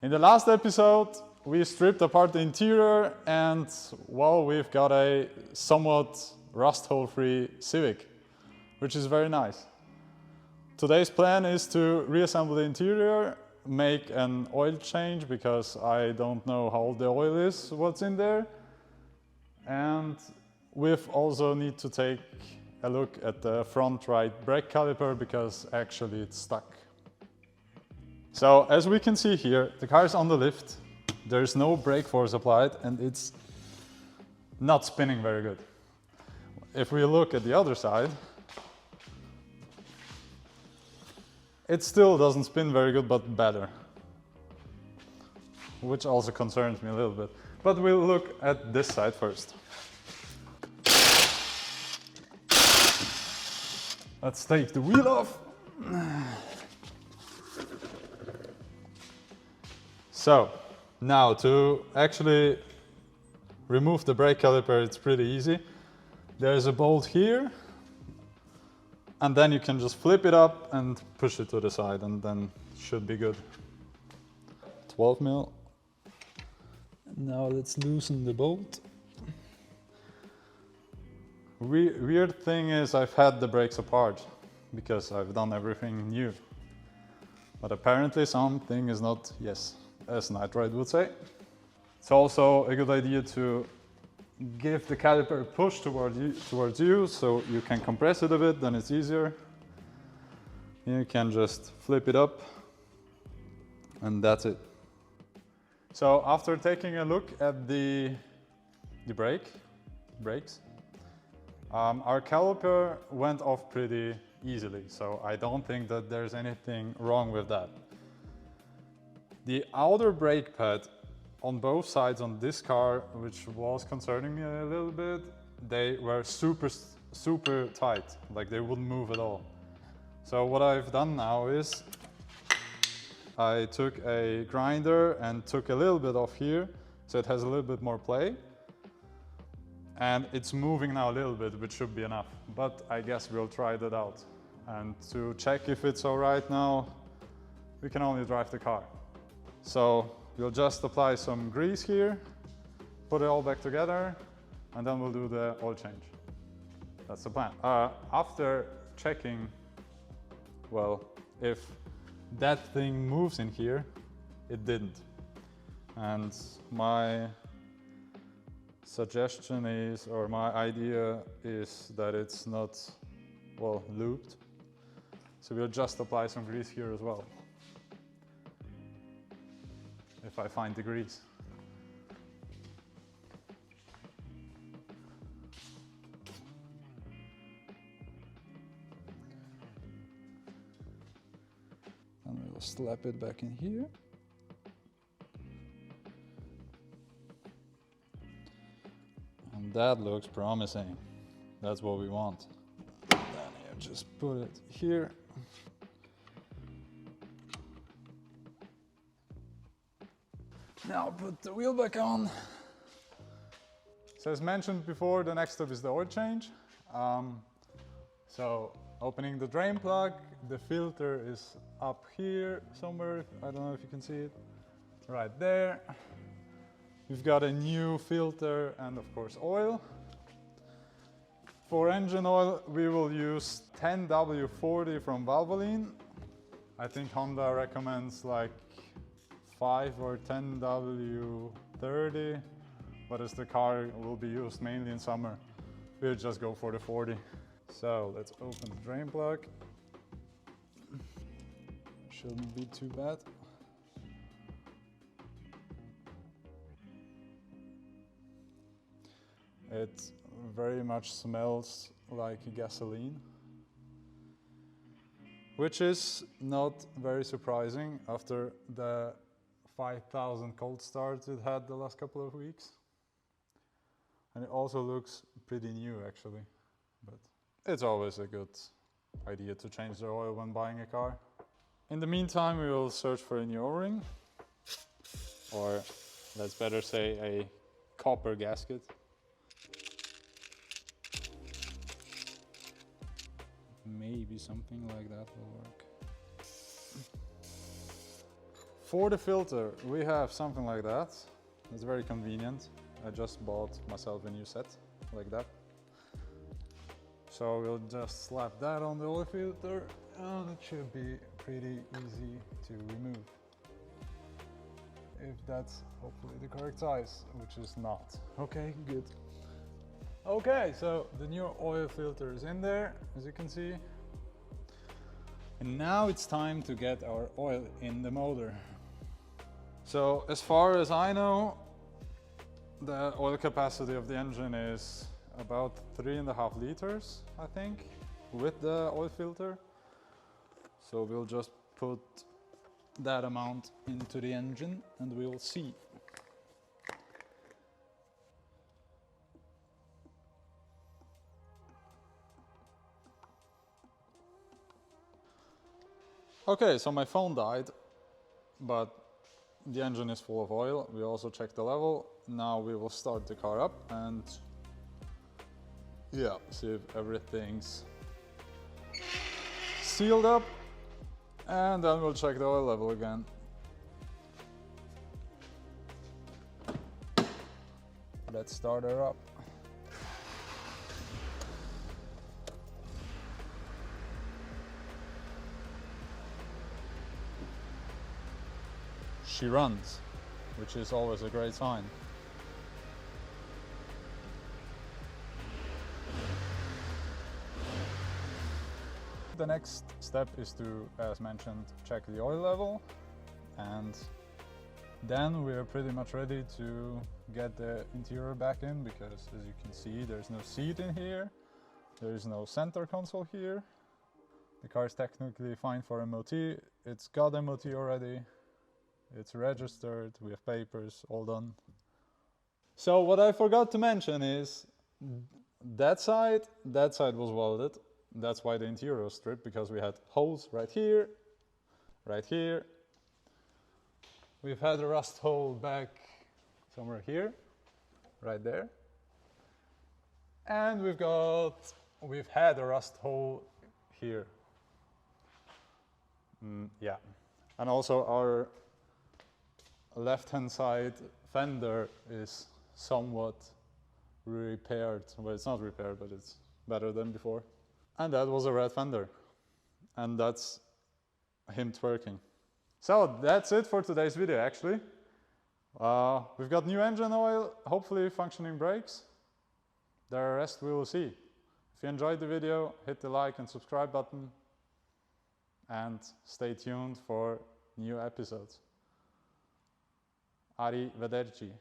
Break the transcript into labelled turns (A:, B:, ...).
A: In the last episode, we stripped apart the interior and, well, we've got a somewhat rust hole-free Civic, which is very nice. Today's plan is to reassemble the interior, make an oil change because I don't know how old the oil is, what's in there. And we also need to take a look at the front right brake caliper because actually it's stuck. So as we can see here, the car is on the lift, there's no brake force applied and it's not spinning very good. If we look at the other side, it still doesn't spin very good, but better. Which also concerns me a little bit. But we'll look at this side first. Let's take the wheel off. So, now to actually remove the brake caliper, it's pretty easy. There's a bolt here, and then you can just flip it up and push it to the side, and then it should be good. 12 mil. Now let's loosen the bolt. Weird thing is I've had the brakes apart because I've done everything new. But apparently something is not, yes, as Nitride would say. It's also a good idea to give the caliper a push towards you so you can compress it a bit, then it's easier. You can just flip it up and that's it. So after taking a look at the brakes, our caliper went off pretty easily, so I don't think that there's anything wrong with that. The outer brake pad on both sides on this car, which was concerning me a little bit, they were super tight, like they wouldn't move at all. So what I've done now is I took a grinder and took a little bit off here, so it has a little bit more play. And it's moving now a little bit, which should be enough. But I guess we'll try that out. And to check if it's all right now, we can only drive the car. So we'll just apply some grease here, put it all back together, and then we'll do the oil change. That's the plan. After checking, well, if that thing moves in here, it didn't. And my suggestion is, or my idea is that it's not, well, looped. So we'll just apply some grease here as well. If I find the grease. And we'll slap it back in here. And that looks promising. That's what we want. Then you just put it here. Now put the wheel back on. So as mentioned before, the next step is the oil change. So opening the drain plug, the filter is up here somewhere. I don't know if you can see it. Right there. We've got a new filter and of course oil. For engine oil, we will use 10W40 from Valvoline. I think Honda recommends like 5 or 10W30, but as the car will be used mainly in summer, we'll just go for the 40. So let's open the drain plug. Shouldn't be too bad. It very much smells like gasoline, which is not very surprising after the 5,000 cold starts it had the last couple of weeks. And it also looks pretty new actually, but it's always a good idea to change the oil when buying a car. In the meantime, we will search for a new O-ring, or let's better say a copper gasket. Maybe something like that will work. for the filter, we have something like that. It's very convenient. I just bought myself a new set like that. So we'll just slap that on the oil filter and it should be pretty easy to remove. If that's hopefully the correct size, which is not. Okay, good. Okay, so the new oil filter is in there, as you can see. And now it's time to get our oil in the motor. So as far as I know, the oil capacity of the engine is about 3.5 liters, I think, with the oil filter. So we'll just put that amount into the engine and we will see. Okay, so my phone died, but the engine is full of oil. We also checked the level. Now we will start the car up and yeah, see if everything's sealed up, and then we'll check the oil level again. Let's start her up. She runs, which is always a great sign. The next step is to, as mentioned, check the oil level, and then we're pretty much ready to get the interior back in, because as you can see, there's no seat in here, there is no center console here. The car is technically fine for MOT, it's got MOT already, it's registered, we have papers, all done. So what I forgot to mention is that side was welded. That's why the interior was stripped, because we had holes right here, right here. We've had a rust hole back somewhere here, right there. And we've had a rust hole here. Yeah. And also our left-hand side fender is somewhat repaired. Well, it's not repaired, but it's better than before. And that was a red fender. And that's him twerking. So that's it for today's video, actually. We've got new engine oil, hopefully functioning brakes. The rest we will see. If you enjoyed the video, hit the like and subscribe button. And stay tuned for new episodes. Arrivederci.